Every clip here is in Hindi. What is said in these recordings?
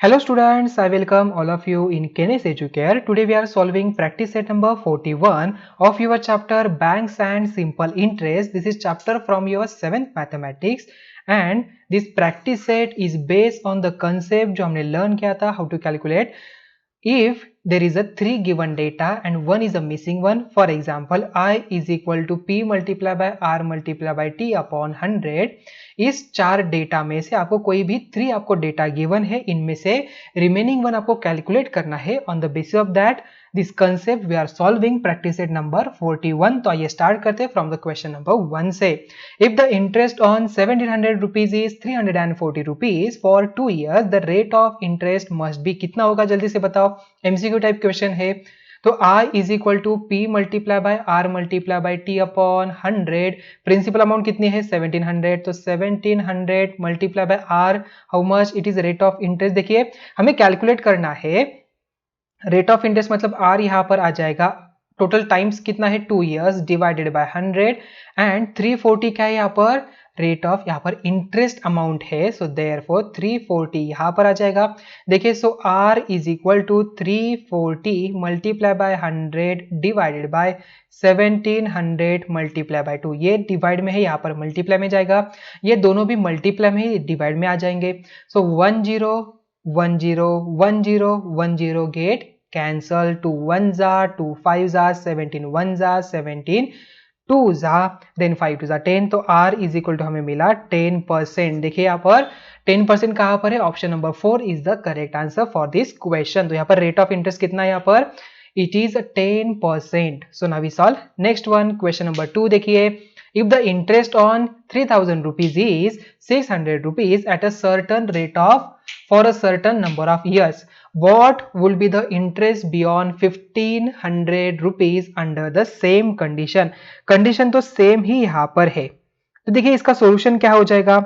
Hello students, I welcome all of you in Kenes Educare. Today we are solving practice set number 41 of your chapter Banks and Simple Interest. This is chapter from your 7th mathematics and this practice set is based on the concept जो हमने learn किया था how to calculate if there is a 3 given data and 1 is a missing one. For example, I is equal to P multiply by R multiply by T upon 100. इस 4 डेटा में से आपको कोई भी 3 आपको डेटा गिवन है, इनमें से रिमेनिंग 1 आपको कैलकुलेट करना है. On the basis of that this concept we are solving practice set number 41. तो आइए स्टार्ट करते हैं फ्रॉम द क्वेश्चन नंबर 1 से. If the interest on 1700 rupees is 340 rupees for 2 years, the rate of interest must be कितना होगा, जल्दी से बताओ. एमसीक्यू टाइप क्वेश्चन है. तो I is equal to P multiply by R multiply by T upon 100. Principal amount कितनी है 1700. तो 1700 multiply by R, how much it is rate of interest. देखिए हमें कैलकुलेट करना है रेट ऑफ इंटरेस्ट, मतलब R यहाँ पर आ जाएगा. टोटल टाइम्स कितना है 2 years डिवाइडेड बाय 100 एंड 340 क्या है यहाँ पर रेट ऑफ, यहाँ पर इंटरेस्ट अमाउंट है. सो देयरफॉर 340 यहाँ पर आ जाएगा. देखिए so R is equal to 340 multiply by 100 divided by 1700 multiply by 2. ये डिवाइड में है, यहाँ पर मल्टीप्लाई में जाएगा. ये दोनों भी मल्टीप्लाई में ही डिवाइड में आ जाएंगे. सो 10 10 10 10 get cancel. 2 1s are 2 5s are 17 1s are 17 2s are then 5 2s are 10. तो R इज इक्वल टू हमें मिला 10%. देखिए यहाँ पर 10% कहाँ पर है, option number 4 is the correct answer for this question. तो यहाँ पर रेट ऑफ इंटरेस्ट कितना है, यहाँ पर it is 10%. So now we solve next one. Question number 2 देखिए. If the interest on 3000 rupees is 600 rupees at a certain rate of for a certain number of years, what will be the interest beyond 1500 rupees under the same condition. Condition तो सेम ही यहाँ पर है. तो देखिए इसका सॉल्यूशन क्या हो जाएगा.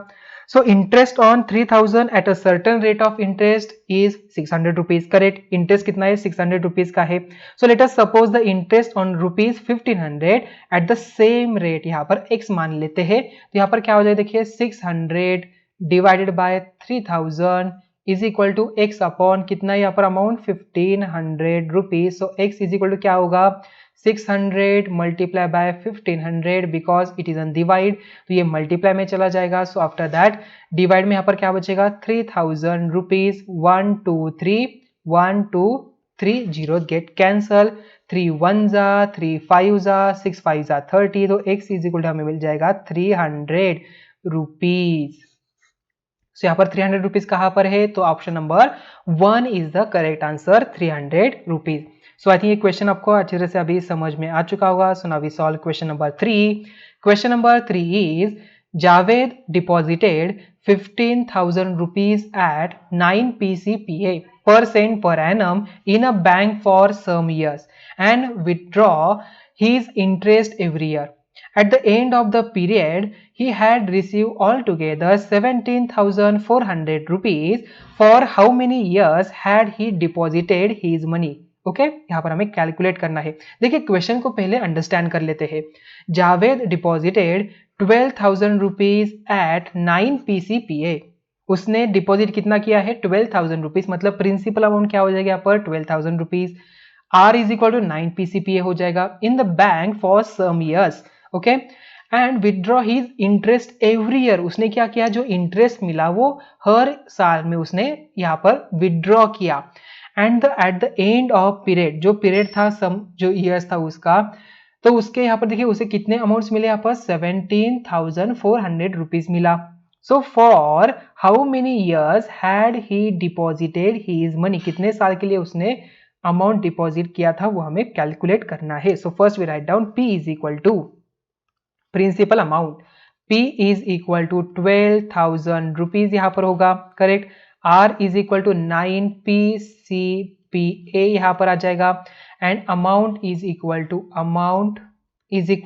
So interest on 3000 eight a certain rate of interest is 600 rupees. Correct, interest कितना है 600 रुपीज का है. So let us suppose the interest on rupees 1500 at the same rate. यहाँ पर x मान लेते हैं. तो यहाँ पर क्या हो जाएगा, देखिए 600 divided by 3000 is equal to x upon कितना यहाँ पर amount 1500 rupees. So x is equal to क्या होगा 600 multiply by 1500 because it is an divide. तो ये मल्टीप्लाई में चला जाएगा. सो आफ्टर दैट डिवाइड में यहाँ पर क्या बचेगा 3000 rupees. 1 2 3 1 2 3 0 get cancel. 3 1s are 3 5s are 6 5s are 30. तो x इज इक्वल टू हमें मिल जाएगा 300 रुपीज. सो यहाँ पर 300 रुपीज कहाँ पर है, तो option number 1 is the correct answer 300 rupees. So I think ये क्वेश्चन आपको अच्छी तरह से अभी समझ में आ चुका होगा. So now we solve question number 3. Question number 3 is Javed deposited 15,000 rupees at 9 PCPA % per annum in a bank for some years and withdraw his interest every year. At the end of the period, he had received altogether 17,400 rupees. For how many years had he deposited his money? Okay यहाँ पर हमें कैलकुलेट करना है. देखिए क्वेश्चन को पहले अंडरस्टैंड कर लेते हैं. Javed deposited 12,000 rupees at 9 PCPA. उसने डिपॉजिट कितना किया है 12,000 रुपीज, मतलब प्रिंसिपल अमाउंट क्या हो जाएगा यहाँ पर 12,000 rupees. R is equal to 9 PCPA हो जाएगा. In the bank for some years. Okay and withdraw his interest every year. उसने क्या किया, जो इंटरेस्ट मिला वो हर साल में उसने यहाँ पर विदड्रॉ किया. And at the end of period, जो पीरियड था सम जो ईयर्स था उसका, तो उसके यहाँ पर देखिए उसे कितने अमाउंट्स मिले यहाँ पर 17,400 रुपीज मिला. So for how many years had he deposited his money, कितने साल के लिए उसने अमाउंट डिपॉजिट किया था वो हमें कैलकुलेट करना है. So first we write down P is equal to principal amount. P is equal to 12,000 rupees यहाँ पर होगा. Correct. R is equal to 9 PCPA यहाँ पर आ जाएगा. And amount is equal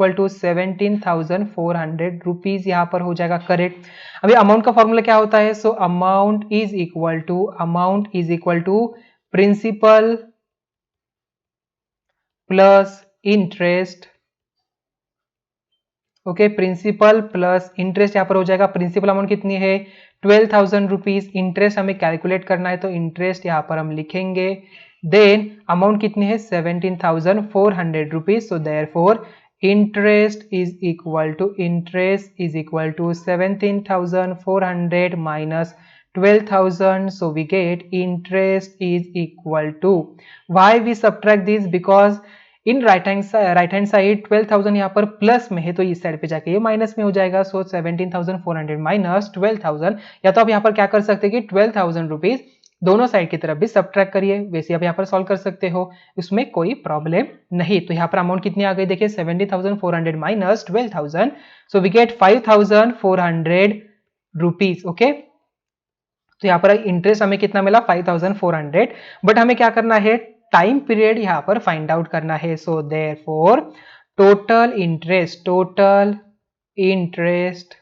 to 17,400 rupees यहाँ पर हो जाएगा. करेक्ट. अभी अमाउंट का फॉर्मूला क्या होता है, so amount is equal to principal plus interest okay, principal plus interest यहाँ पर हो जाएगा। प्रिंसिपल अमाउंट कितनी है 12,000 रुपीज, इंटरेस्ट हमें कैलकुलेट करना है तो इंटरेस्ट यहाँ पर हम लिखेंगे। देन अमाउंट कितनी है 17,400 rupees, so therefore interest is equal to 17,400 minus 12,000, so we get interest is equal to, why we subtract this, because in right hand side 12,000 यहाँ पर प्लस में है तो इस साइड पे जाके ये माइनस में हो जाएगा। सो 17,400 माइनस 12,000, या तो आप यहाँ पर क्या कर सकते हैं कि 12,000 रुपीज दोनों साइड की तरफ भी सब्ट्रैक्ट करिए, वैसे आप यहाँ पर सॉल्व कर सकते हो, उसमें कोई प्रॉब्लम नहीं। तो यहाँ पर अमाउंट कितनी आ गई देखिए 17,400 minus 12,000, so we get 5,400 rupees. Okay, तो यहाँ पर इंटरेस्ट हमें कितना मिला 5,400, बट हमें क्या करना है टाइम पीरियड यहाँ पर फाइंड आउट करना है। So therefore total interest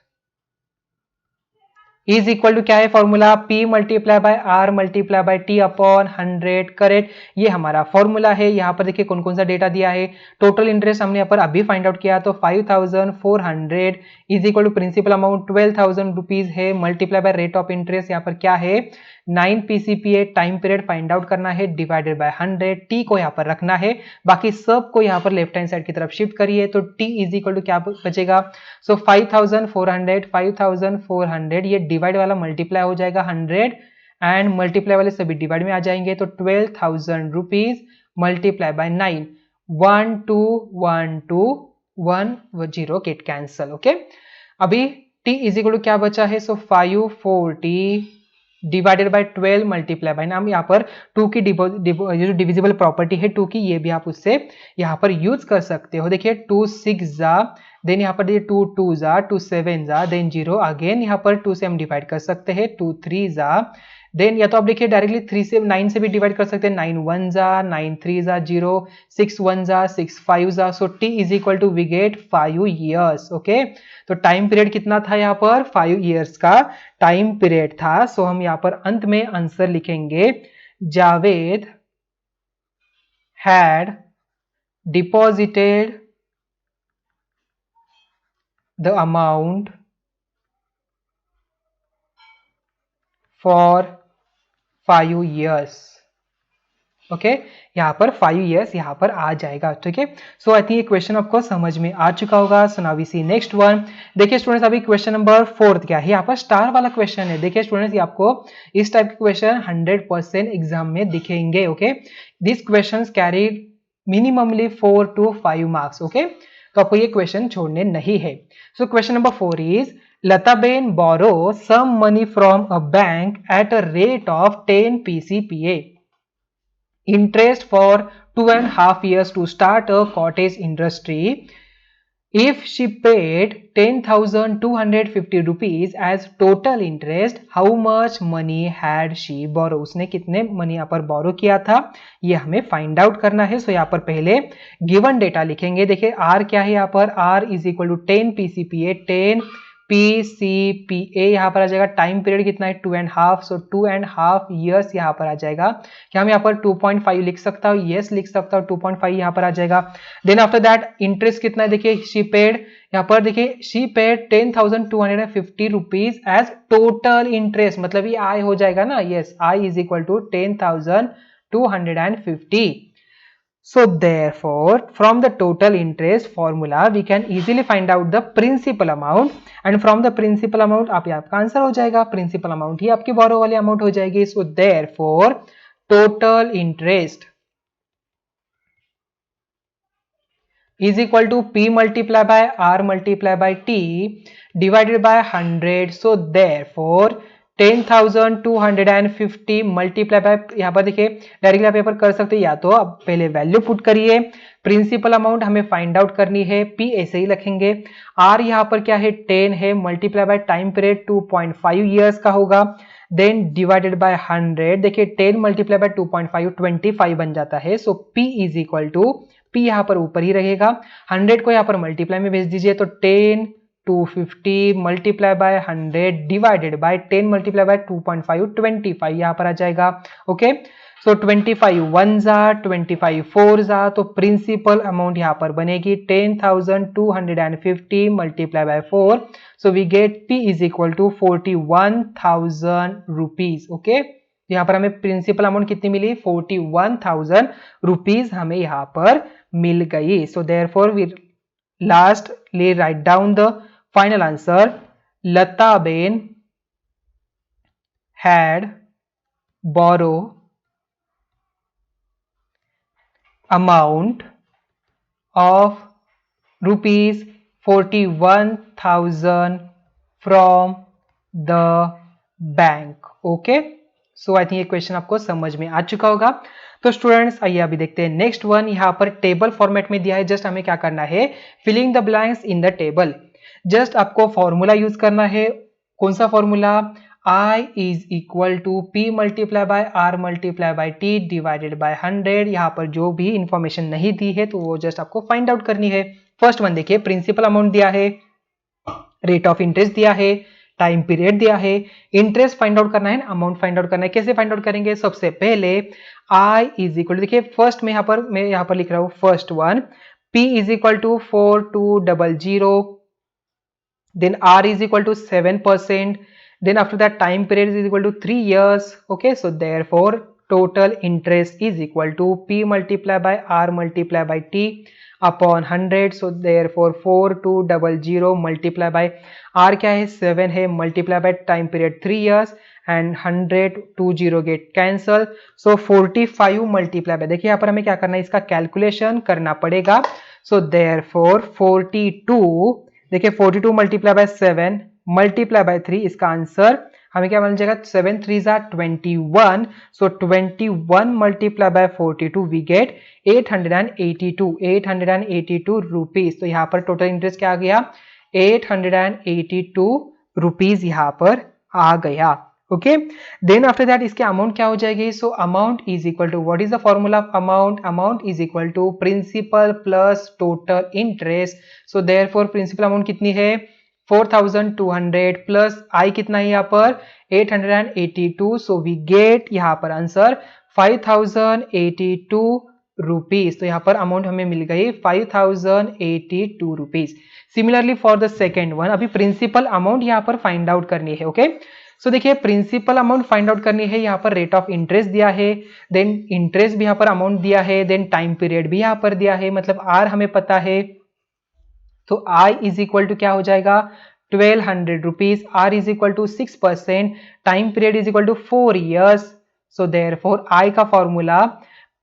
is equal to क्या है formula, P multiply by R multiply by T upon 100, correct. ये हमारा फॉर्मूला है। यहाँ पर देखिए कौन कौन सा डेटा दिया है। टोटल इंटरेस्ट हमने यहाँ पर अभी फाइंड आउट किया तो 5,400 is equal to principal amount 12,000 rupees है, multiply by rate of interest यहाँ पर क्या है 9 PCPA, time period find out करना है, डिवाइडेड बाय 100, T को यहाँ पर रखना है, बाकी सब को यहाँ पर लेफ्ट हैंड साइड की तरफ शिफ्ट करिए तो T इज इक्वल टू क्या बचेगा। सो 5,400 ये डिवाइड वाला मल्टीप्लाई हो जाएगा 100 एंड मल्टीप्लाई वाले सभी डिवाइड में आ जाएंगे तो 12,000 rupees multiply by 9, 1 2 1 2 1 0 get cancel. Okay, अभी T इज इक्वल टू क्या बचा है, सो 540 डिवाइडेड बाय 12 मल्टीप्लाई बाय, हम यहाँ पर 2 की जो डिविजिबल प्रॉपर्टी है 2 की, ये भी आप उससे यहाँ पर यूज कर सकते हो। देखिए 2 6 जा, देन यहाँ पर देखिए 2 2 जा, 2 7 जा, देन 0 अगेन यहाँ पर 2 से हम डिवाइड कर सकते हैं, 2 3 जा, देन या तो आप देखिए डायरेक्टली 3 से 9 से भी डिवाइड कर सकते हैं, 9 1 जा, 9 3 जा 0, 6 1 जा, 6 5 जा, so T is equal to we get 5 years. Okay, तो टाइम पीरियड कितना था यहाँ पर 5 ईयर्स का टाइम पीरियड था। सो हम यहाँ पर अंत में आंसर लिखेंगे, Javed had deposited the amount for 5 years. Okay, यहाँ पर 5 ईयर्स यहाँ पर आ जाएगा। ठीक है, सो आई थिंक ये क्वेश्चन आपको समझ में आ चुका होगा। So now we see next one. देखिए स्टूडेंट्स, अभी क्वेश्चन नंबर 4 क्या है, यहाँ पर स्टार वाला क्वेश्चन है। देखिए स्टूडेंट्स, ये आपको इस टाइप के क्वेश्चन 100% एग्जाम में दिखेंगे। Okay, this question carry minimally 4 to 5 marks. Okay, तो आपको ये क्वेश्चन छोड़ने नहीं है। So question number 4 is, Lataben borrow some money from a bank at a rate of 10 PCPA. Interest for 2.5 years to start a cottage industry. If she paid 10,250 rupees as total interest, how much money had she borrowed? उसने कितने मनी यहाँ पर बोरो किया था, ये हमें फाइंड आउट करना है। सो यहाँ पर पहले गिवन डेटा लिखेंगे। देखिए R क्या है यहाँ पर, R is equal to 10 PCPA, 10 PCPA यहाँ पर आ जाएगा। टाइम पीरियड कितना है 2.5, सो 2.5 ईयर्स यहाँ पर आ जाएगा। क्या हम यहाँ पर 2.5 लिख सकता हूँ, यस लिख सकता हूँ, 2.5 यहाँ पर आ जाएगा। देन आफ्टर दैट इंटरेस्ट कितना है, देखिए शी पेड, यहाँ पर देखिए she paid 10,250 rupees as total interest, मतलब ये आई हो जाएगा ना, yes I is equal to 10,250। So therefore, from the total interest formula, we can easily find out the principal amount, and from the principal amount आप आपका आंसर हो जाएगा, principal amount ही आपकी borrow वाली amount हो जाएगी। So therefore, total interest is equal to P multiply by R multiply by T divided by 100. So therefore 10,250 multiply bye, यहाँ पर देखिए डायरेक्टली आप यहाँ पर कर सकते हैं, या तो आप पहले वैल्यू पुट करिए, प्रिंसिपल अमाउंट हमें फाइंड आउट करनी है, P ऐसे ही रखेंगे, R यहाँ पर क्या है 10 है, multiply by time period 2.5 years का होगा, देन डिवाइडेड बाय 100, देखिए 10 मल्टीप्लाई बाय 2.5 25 बन जाता है। So P is equal to, P यहाँ पर ऊपर ही रहेगा, 100 को यहाँ पर मल्टीप्लाई में भेज दीजिए तो 10 250 multiply by 100 divided bye 10 multiply by 2.5 25 यहाँ पर आ जाएगा। ओके, सो 25 वन जा 25 फोर जा, तो प्रिंसिपल अमाउंट यहाँ पर बनेगी 10,250 multiply by 4, so we get P is equal to 41,000 rupees. Okay, यहाँ पर हमें प्रिंसिपल अमाउंट कितनी मिली, 41,000 रुपीज हमें यहाँ पर मिल गई। So therefore we lastly write down the final answer, Lata ben had borrow amount of rupees 41,000 from the bank। Okay, so I think ये क्वेश्चन आपको समझ में आ चुका होगा। तो स्टूडेंट्स आइए अभी देखते हैं नेक्स्ट वन। यहाँ पर टेबल फॉर्मेट में दिया है, जस्ट हमें क्या करना है, filling the blanks in the table. Just आपको फॉर्मूला यूज करना है। कौन सा formula, I is equal to P multiply by R multiply by T divided by 100। यहाँ पर जो भी इंफॉर्मेशन नहीं दी है तो वो जस्ट आपको फाइंड आउट करनी है। फर्स्ट वन देखिए, प्रिंसिपल अमाउंट दिया है, रेट ऑफ इंटरेस्ट दिया है, टाइम पीरियड दिया है, इंटरेस्ट फाइंड आउट करना है, अमाउंट फाइंड आउट करना है। कैसे फाइंड आउट करेंगे, सबसे पहले I इज इक्वल, देखिए फर्स्ट में मैं यहाँ पर लिख रहा हूँ first one, P is equal to 4200, then R is equal to 7%, then after that time period is equal to 3 years। okay, so therefore total interest is equal to P multiply by R multiply by T upon 100। so therefore 4200 multiply by R क्या है 7 है, multiply by time period 3 years and 100 20 get cancel। so 45 multiply by, देखिए यहाँ पर हमें क्या करना है, इसका कैलकुलेशन करना पड़ेगा। so therefore 42, देखिए 42 multiply by 7 मल्टीप्लाई बाय 3, इसका आंसर हमें क्या मिल जाएगा, 7 3 जा 21। So 21 multiply by 42 we get 882 rupees. तो यहाँ पर टोटल इंटरेस्ट क्या आ गया, 882 रुपीज यहाँ पर आ गया। ओके, देन आफ्टर दैट इसके अमाउंट क्या हो जाएगी, so amount is equal to, what is the formula of amount, amount is equal to principal plus total interest. So therefore principal amount कितनी है 4200 प्लस आई कितना है यहाँ पर 882। सो वी गेट यहाँ पर आंसर 5082 रुपीज। तो यहाँ पर अमाउंट हमें मिल गई 5082 rupees. Similarly for the second one, अभी प्रिंसिपल अमाउंट यहाँ पर फाइंड आउट करनी है। ओके, सो देखिए प्रिंसिपल अमाउंट फाइंड आउट करनी है, यहाँ पर रेट ऑफ इंटरेस्ट दिया है, देन इंटरेस्ट भी यहाँ पर अमाउंट दिया है, देन टाइम पीरियड भी यहाँ पर दिया है, मतलब आर हमें पता है। तो I इज इक्वल टू क्या हो जाएगा 1200 rupees, R is equal to 6%, time period is equal to 4 years। So therefore I का formula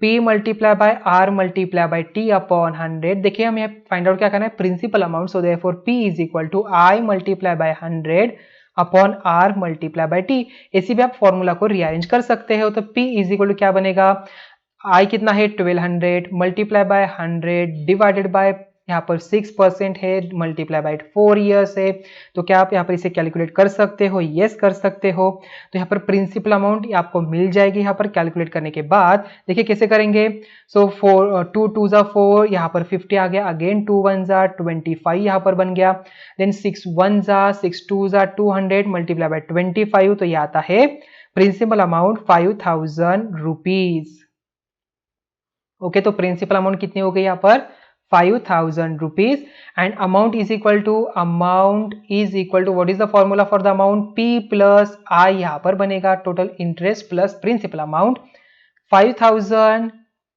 P multiply by R multiply by T upon 100। देखिए हमें फाइंड आउट क्या करना है, principal amount. So therefore P is equal to I multiply by 100 upon R multiply by T। ऐसे भी आप फॉर्मूला को रीअरेंज कर सकते हो। तो P इज इक्वल टू क्या बनेगा, I कितना है 1200 मल्टीप्लाई बाय 100 डिवाइडेड बाय यहाँ पर 6% है, मल्टीप्लाई बाय 4 years है। तो क्या आप यहाँ पर इसे कैलकुलेट कर सकते हो, यस कर सकते हो। तो यहाँ पर प्रिंसिपल अमाउंट आपको मिल जाएगी यहाँ पर कैलकुलेट करने के बाद। देखिए कैसे करेंगे, सो 2 2 जा 4, यहाँ पर 50 आ गया, अगेन 2 1 जा 25 यहाँ पर बन गया, देन 6 1 जा 6 2 जा 200 मल्टीप्लाई बाय 25। तो ये आता है प्रिंसिपल अमाउंट 5000 रुपीज। ओके, तो प्रिंसिपल अमाउंट कितनी हो गई यहाँ पर 5000 rupees and amount is equal to what is the formula for the amount, P plus I यहाँ पर बनेगा total interest plus principal amount 5000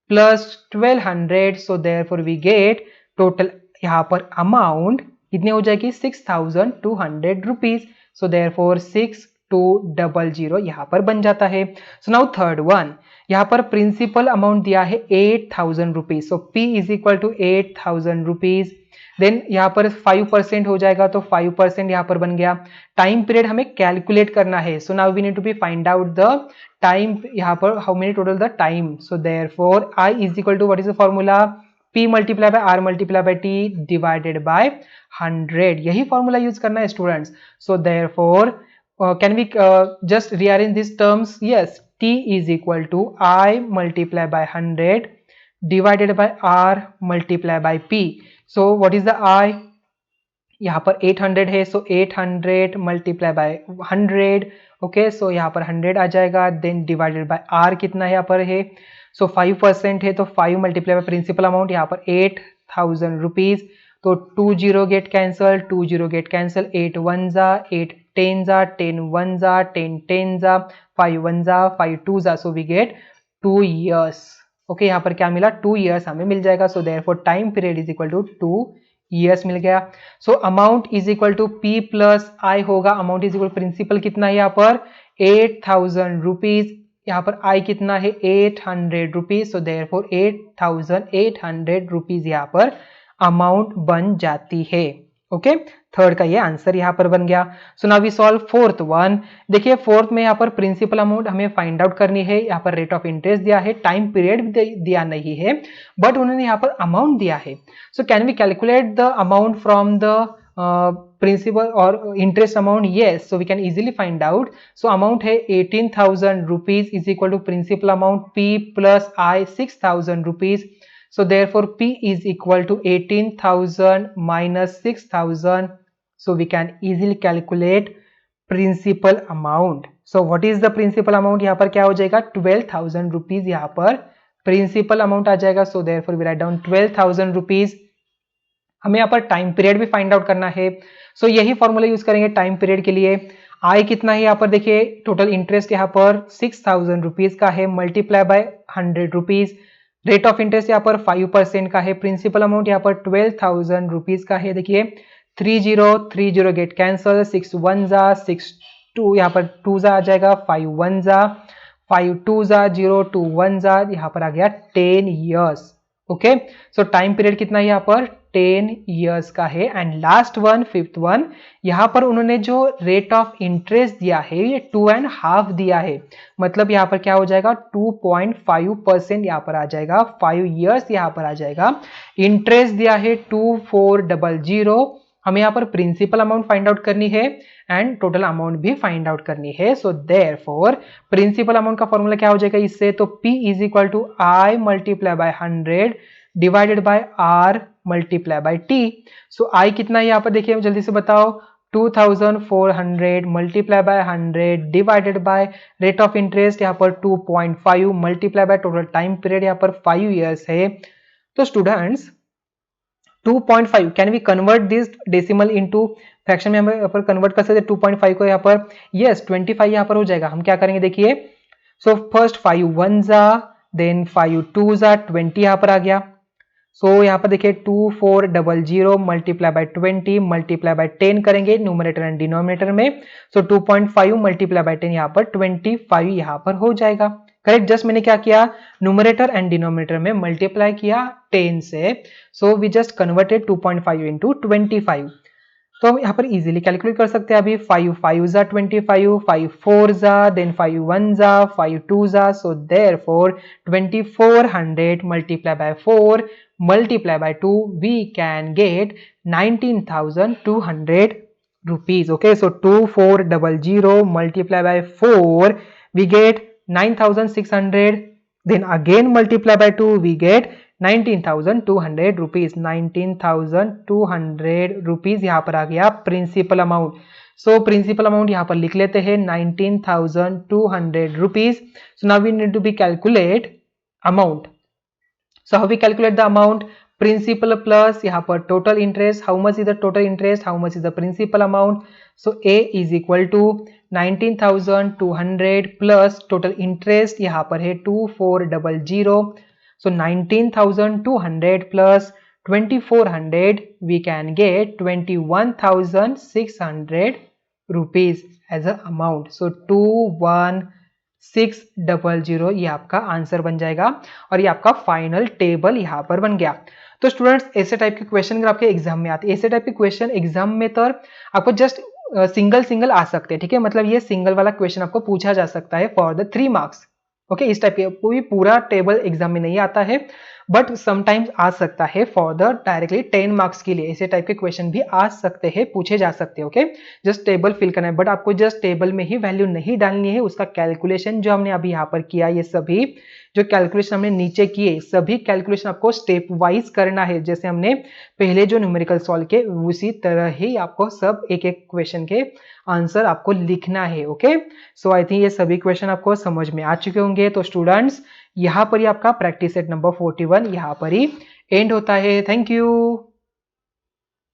plus 1200। So therefore we get total यहाँ पर अमाउंट कितनी हो जाएगी 6200 रुपीज। सो देयरफॉर 6200 यहाँ पर बन जाता है। सो नाउ थर्ड वन, यहाँ पर प्रिंसिपल अमाउंट दिया है 8000 rupees. So P is equal to 8000 rupees, then यहाँ पर 5% हो जाएगा, तो 5% यहाँ पर बन गया। टाइम पीरियड हमें कैलकुलेट करना है, so now we need to be find out the time, यहाँ पर how many total the time. So therefore I is equal to what is the formula, P multiply by R multiply by T divided by 100। यही फॉर्मूला यूज करना है students. So therefore can we just rearrange these terms? Yes, T is equal to I multiply by 100 divided by R multiply by P। So what is the I? यहाँ पर 800 है, सो 800 मल्टीप्लाई बाय 100, ओके, सो यहाँ पर 100 आ जाएगा, देन डिवाइडेड बाय आर कितना है यहाँ पर है, सो 5% है, तो 5 मल्टीप्लाई बाय प्रिंसिपल अमाउंट यहाँ पर 8000 रुपीज, तो 2 0 गेट कैंसल, 2 0 गेट कैंसल, 8 1 जा, 8 10 जा, 10 1 जा, 10 10 जा, 5 1 जा, 5 2 जा, so we get 2 years, okay, यहाँ पर क्या मिला 2 years हमें मिल जाएगा, so therefore time period is equal to 2 years मिल गया। So amount is equal to P plus I होगा, अमाउंट इज इक्वल प्रिंसिपल कितना है यहाँ पर 8000 रुपीज, यहाँ पर I कितना है 800 रुपीज, सो देयरफॉर 8800 रुपीज यहाँ पर अमाउंट बन जाती है, ओके, थर्ड का ये आंसर यहाँ पर बन गया। So now we solve fourth one. देखिए फोर्थ में यहाँ पर प्रिंसिपल अमाउंट हमें फाइंड आउट करनी है, यहाँ पर रेट ऑफ इंटरेस्ट दिया है, टाइम पीरियड दिया नहीं है, बट उन्होंने यहाँ पर अमाउंट दिया है। So can we calculate the amount from the principal or interest amount? Yes, so we can easily find out. So amount है 18,000 rupees is equal to principal amount P plus I 6,000 rupees. So therefore P is equal to 18,000 minus 6,000. So we can easily calculate principal amount. So what is the principal amount? यहाँ पर क्या हो जाएगा 12,000 rupees यहाँ पर principal amount आ जाएगा. So therefore we write down 12,000 rupees. हमें यहाँ पर टाइम पीरियड भी फाइंड आउट करना है, सो यही फॉर्मूला यूज करेंगे टाइम पीरियड के लिए। आई कितना है यहाँ पर देखिए, टोटल इंटरेस्ट यहाँ पर 6,000 रुपीज का है, multiply by 100 rupees, rate of interest यहाँ पर 5% का है, प्रिंसिपल अमाउंट यहाँ पर 12,000 रुपीज का है। देखिए 30 गेट कैंसल, 6 1 जा, 6 2 यहाँ पर 2 जा आ जाएगा, 5 1 जा, 5 2 जा, 0 2 1 जा, यहाँ पर आ गया 10 years, ओके। सो टाइम पीरियड कितना है यहाँ पर 10 years का है। And last one, fifth one, यहाँ पर उन्होंने जो रेट ऑफ इंटरेस्ट दिया है ये 2.5 दिया है, मतलब यहाँ पर क्या हो जाएगा 2.5% यहाँ पर आ जाएगा, 5 years यहाँ पर आ जाएगा। इंटरेस्ट दिया है 2400, हमें यहाँ पर प्रिंसिपल अमाउंट फाइंड आउट करनी है एंड टोटल अमाउंट भी फाइंड आउट करनी है। सो देयरफॉर प्रिंसिपल अमाउंट का फॉर्मूला क्या हो जाएगा इससे, तो P is equal to I multiply by 100 divided by R multiply by T। So I कितना है यहाँ पर देखिए जल्दी से बताओ, 2400 multiply by 100 divided by rate of interest यहाँ पर 2.5 multiply by total time period यहाँ पर 5 years है। तो students 2.5 can we convert this decimal into fraction में, हम यहाँ पर कन्वर्ट कर सकते हैं 2.5 को यहाँ पर, यस 25 यहाँ पर हो जाएगा। हम क्या करेंगे देखिए, सो फर्स्ट 5 1 जा, देन 5 2 जा, 20 यहाँ पर आ गया। सो यहाँ पर देखिए 2400 मल्टीप्लाई बाय 20 मल्टीप्लाई बाय 10 करेंगे न्यूमरेटर एंड डिनोमिनेटर में, सो 2.5 मल्टीप्लाई बाय 10 यहाँ पर 25 यहाँ पर हो जाएगा, करेक्ट। जस्ट मैंने क्या किया, न्यूमरेटर एंड डिनोमिनेटर में मल्टीप्लाई किया 10 से, so we just converted 2.5 into 25। तो हम यहाँ पर इजीली कैलकुलेट कर सकते हैं अभी, 5 5 जा 25, 5 4 जा, देन 5 1 जा, 5 2 जा, so therefore 2400 multiply by 4 multiply by 2 we can get 19,200 rupees, okay। So 2400 multiply by 4 we get 9,600, then again multiply by 2 we get 19,200 rupees, 19,200 rupees यहाँ पर आ गया principal amount. So principal amount यहाँ पर लिख लेते हैं 19,200 rupees। so now we need to be calculate amount। So how we calculate the amount, principal plus यहाँ पर total interest, how much is the total interest, how much is the principal amount। So A is equal to 19,200 plus total interest यहाँ पर है 2400, so 19,200 plus 2400 we can get 21,600 rupees as a amount। So 21,600 ये आपका आंसर बन जाएगा और ये आपका फाइनल टेबल यहाँ पर बन गया। तो स्टूडेंट्स ऐसे टाइप के क्वेश्चन अगर आपके एग्जाम में आते हैं, ऐसे टाइप के क्वेश्चन एग्जाम में तो आपको जस्ट सिंगल आ सकते हैं, ठीक है, मतलब ये सिंगल वाला क्वेश्चन आपको पूछा जा सकता है फॉर द 3 मार्क्स, ओके। इस टाइप के कोई पूरा टेबल एग्जाम में नहीं आता है, बट समटाइम्स आ सकता है फॉर द डायरेक्टली 10 मार्क्स के लिए ऐसे टाइप के क्वेश्चन भी आ सकते हैं, पूछे जा सकते हैं। ओके, जस्ट टेबल फिल करना है, बट आपको जस्ट टेबल में ही वैल्यू नहीं डालनी है, उसका कैलकुलेशन जो हमने अभी यहाँ पर किया, ये सभी जो कैलकुलेशन हमने नीचे किए सभी कैलकुलेशन आपको स्टेप वाइज करना है, जैसे हमने पहले जो न्यूमेरिकल सॉल्व किए उसी तरह ही आपको सब एक एक क्वेश्चन के आंसर आपको लिखना है। ओके, सो आई थिंक ये सभी क्वेश्चन आपको समझ में आ चुके होंगे। तो स्टूडेंट्स यहाँ पर ही आपका प्रैक्टिस सेट नंबर 41 यहाँ पर ही एंड होता है। Thank you.